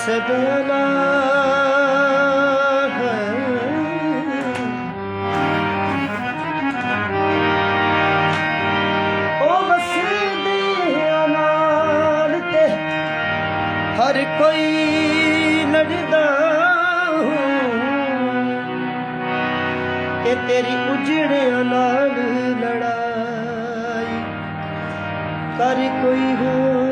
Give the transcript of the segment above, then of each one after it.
ਵਸਦਿਆਂ ਉਹ ਵਸਦਿਆਂ ਨਾਲ ਤੇ ਹਰ ਕੋਈ ਲੜਦਾ ਤੇ ਤੇਰੀ ਉਜੜਿਆਂ ਨਾਲ ਲੜਾਈ ਕਰ ਕੋਈ ਹੋ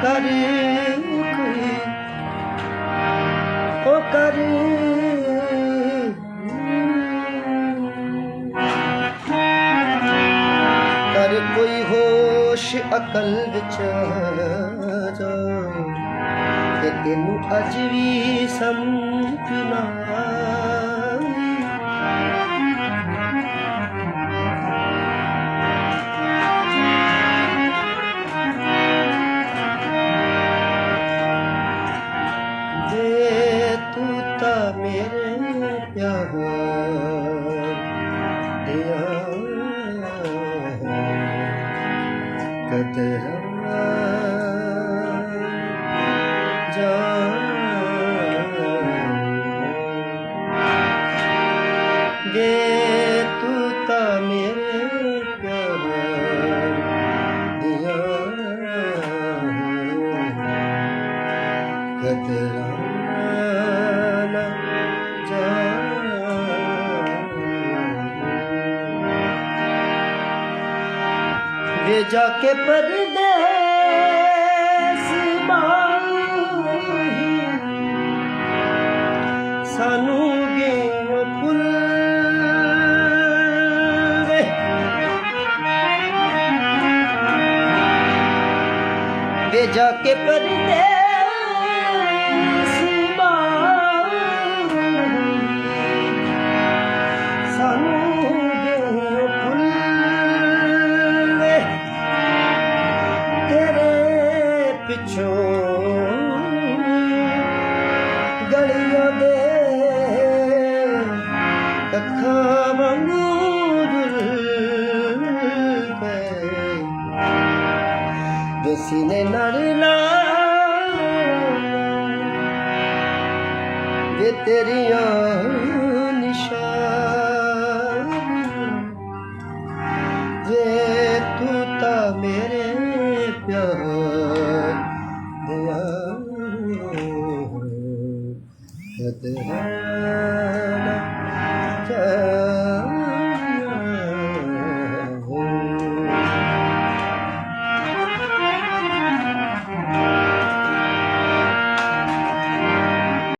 ਕਰ ਕੋਈ ਉਹ ਕਰ ਕਰ ਕੋਈ ਹੋਸ਼ ਅਕਲ ਵਿੱਚ ਆ ਜਾਏ ਕਿ ਤੈਨੂੰ ਅੱਜ ਵੀ ਸਮਝ ਨਾ मेरे प्यार दिया कतरा जा गे तू ता मेरे प्यार दिया कतरा वे जाके परदेस माही सानू गेओ भुल वे वे जाके परदेस गलियों दे कखा वांगू जुल पे सीने नाल ला ये तेरियां निशान ये तू ता मेरे प्यार दिया कतरा